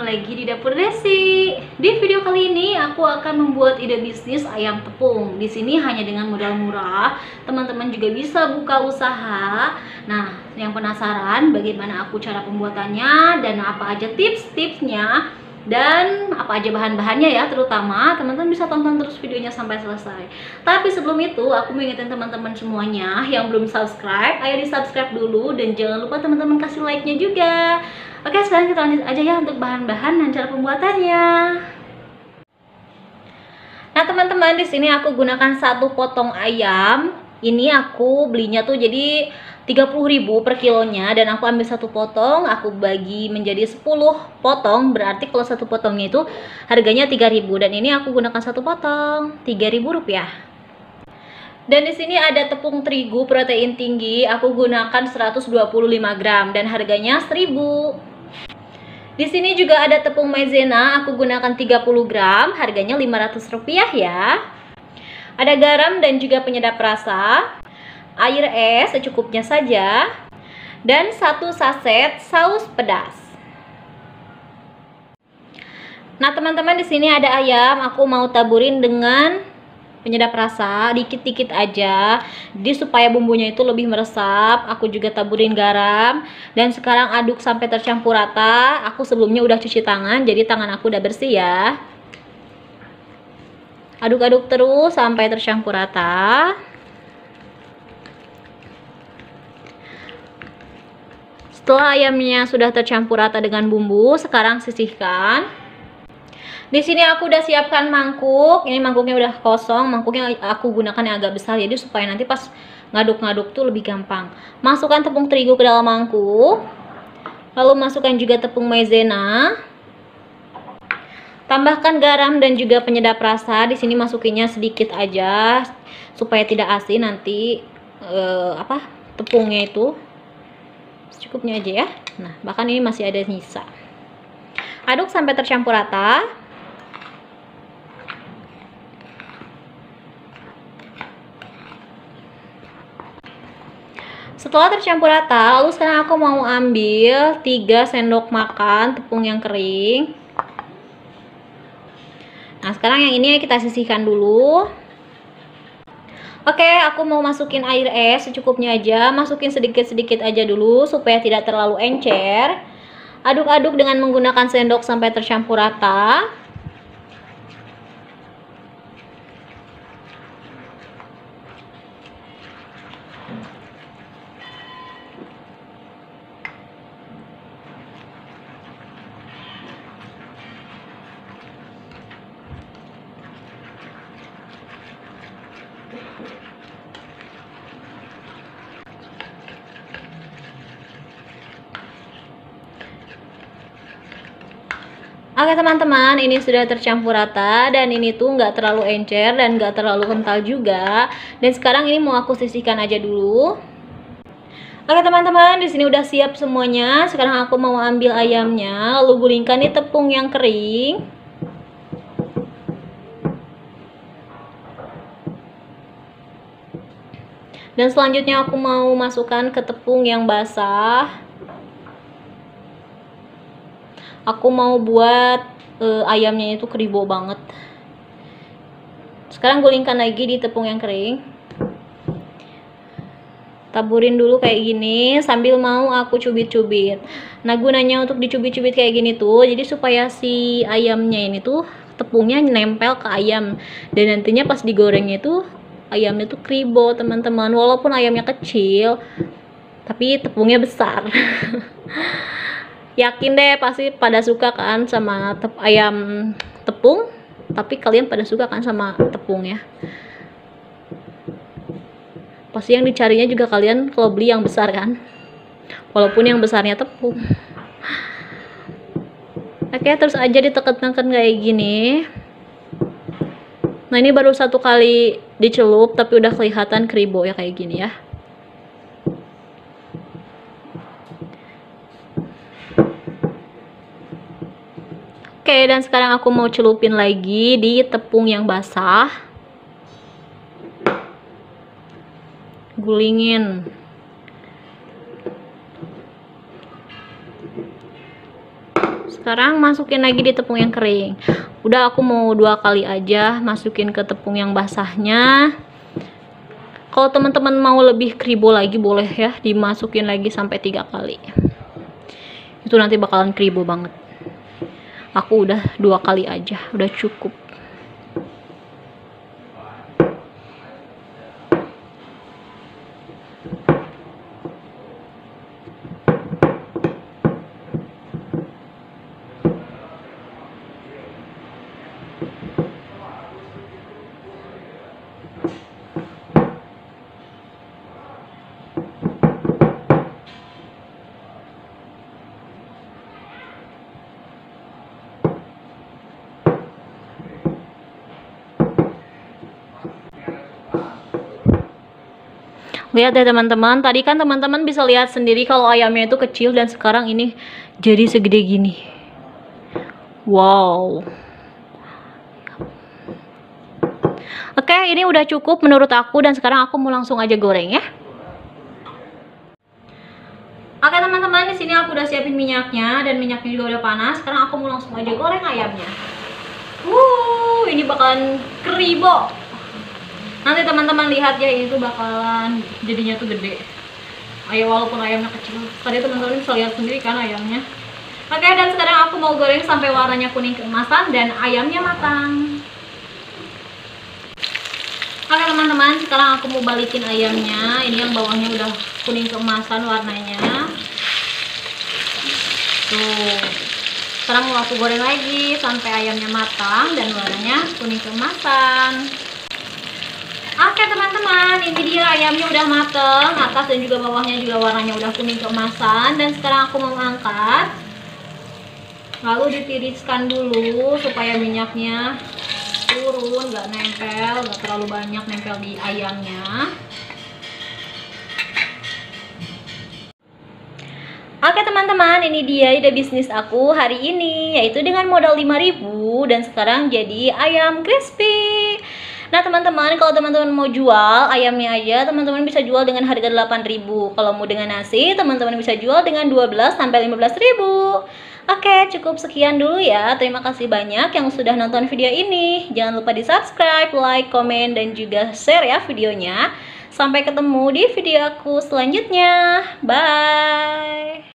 lagi di Dapur Desi. Di video kali ini aku akan membuat ide bisnis ayam tepung. Di sini hanya dengan modal murah, teman-teman juga bisa buka usaha. Nah, yang penasaran bagaimana aku cara pembuatannya dan apa aja tips-tipsnya dan apa aja bahan-bahannya ya, terutama teman-teman bisa tonton terus videonya sampai selesai. Tapi sebelum itu aku mengingatkan teman-teman semuanya yang belum subscribe, ayo di subscribe dulu dan jangan lupa teman-teman kasih like-nya juga. Oke, sekarang kita lanjut aja ya untuk bahan-bahan dan cara pembuatannya. Nah teman-teman, di sini aku gunakan 1 potong ayam. Ini aku belinya tuh jadi 30.000 per kilonya, dan aku ambil 1 potong, aku bagi menjadi 10 potong, berarti kalau 1 potongnya itu harganya 3.000, dan ini aku gunakan 1 potong, 3.000 rupiah. Dan di sini ada tepung terigu protein tinggi, aku gunakan 125 gram dan harganya 1.000. Di sini juga ada tepung maizena, aku gunakan 30 gram, harganya 500 rupiah ya. Ada garam dan juga penyedap rasa, air es secukupnya saja, dan 1 saset saus pedas. Nah teman-teman, di sini ada ayam, aku mau taburin dengan penyedap rasa dikit-dikit aja, jadi supaya bumbunya itu lebih meresap. Aku juga taburin garam, dan sekarang aduk sampai tercampur rata. Aku sebelumnya udah cuci tangan, jadi tangan aku udah bersih ya. Aduk-aduk terus sampai tercampur rata. Setelah ayamnya sudah tercampur rata dengan bumbu, sekarang sisihkan. Di sini aku udah siapkan mangkuk. Ini mangkuknya udah kosong. Mangkuknya aku gunakan yang agak besar, jadi supaya nanti pas ngaduk-ngaduk tuh lebih gampang. Masukkan tepung terigu ke dalam mangkuk. Lalu masukkan juga tepung maizena. Tambahkan garam dan juga penyedap rasa. Di sini masukinnya sedikit aja supaya tidak asin nanti tepungnya itu. Secukupnya aja ya. Nah, bahkan ini masih ada sisa. Aduk sampai tercampur rata. Setelah tercampur rata, lalu sekarang aku mau ambil 3 sendok makan tepung yang kering. Nah, sekarang yang ini kita sisihkan dulu. Oke, aku mau masukin air es secukupnya aja. Masukin sedikit-sedikit aja dulu supaya tidak terlalu encer. Aduk-aduk dengan menggunakan sendok sampai tercampur rata. Oke teman-teman, ini sudah tercampur rata dan ini tuh nggak terlalu encer dan nggak terlalu kental juga. Dan sekarang ini mau aku sisihkan aja dulu. Oke teman-teman, di sini udah siap semuanya. Sekarang aku mau ambil ayamnya, lalu gulingkan di tepung yang kering. Dan selanjutnya aku mau masukkan ke tepung yang basah. Aku mau buat ayamnya itu kribo banget. Sekarang gulingkan lagi di tepung yang kering. Taburin dulu kayak gini sambil mau aku cubit-cubit. Nah, gunanya untuk dicubit-cubit kayak gini tuh, jadi supaya si ayamnya ini tuh tepungnya nempel ke ayam. Dan nantinya pas digorengnya itu ayamnya tuh kribo, teman-teman. Walaupun ayamnya kecil, tapi tepungnya besar. Yakin deh pasti pada suka kan sama ayam tepung, tapi kalian pada suka kan sama tepung ya. Pasti yang dicarinya juga kalian kalau beli yang besar kan, walaupun yang besarnya tepung. Oke, terus aja ditekan-tekan kayak gini. Nah, ini baru 1 kali dicelup tapi udah kelihatan kribo ya kayak gini ya. Oke, dan sekarang aku mau celupin lagi di tepung yang basah. Gulingin. Sekarang masukin lagi di tepung yang kering. Udah, aku mau 2 kali aja masukin ke tepung yang basahnya. Kalau teman-teman mau lebih kribo lagi boleh ya, dimasukin lagi sampai 3 kali. Itu nanti bakalan kribo banget. Aku udah 2 kali aja, udah cukup. Lihat deh teman-teman, tadi kan teman-teman bisa lihat sendiri kalau ayamnya itu kecil dan sekarang ini jadi segede gini. Wow. Oke, ini udah cukup menurut aku dan sekarang aku mau langsung aja goreng ya. Oke teman-teman, di sini aku udah siapin minyaknya dan minyaknya juga udah panas. Sekarang aku mau langsung aja goreng ayamnya. Ini bakalan kribo. Nanti teman-teman lihat ya, itu bakalan jadinya tuh gede. Ayo, walaupun ayamnya kecil. Tadi teman-teman bisa lihat sendiri kan ayamnya. Oke, dan sekarang aku mau goreng sampai warnanya kuning keemasan dan ayamnya matang. Oke teman-teman, sekarang aku mau balikin ayamnya. Ini yang bawahnya udah kuning keemasan warnanya. Tuh. Sekarang mau aku goreng lagi sampai ayamnya matang dan warnanya kuning keemasan. Oke teman-teman, ini dia ayamnya udah mateng, atas dan juga bawahnya juga warnanya udah kuning keemasan. Dan sekarang aku mau angkat, lalu ditiriskan dulu supaya minyaknya turun, nggak nempel, nggak terlalu banyak nempel di ayamnya. Oke teman-teman, ini dia ide bisnis aku hari ini, yaitu dengan modal 5.000 dan sekarang jadi ayam crispy. Nah teman-teman, kalau teman-teman mau jual ayamnya aja, teman-teman bisa jual dengan harga 8.000. Kalau mau dengan nasi, teman-teman bisa jual dengan 12 sampai 15.000. Oke, cukup sekian dulu ya. Terima kasih banyak yang sudah nonton video ini. Jangan lupa di subscribe, like, komen, dan juga share ya videonya. Sampai ketemu di video aku selanjutnya. Bye.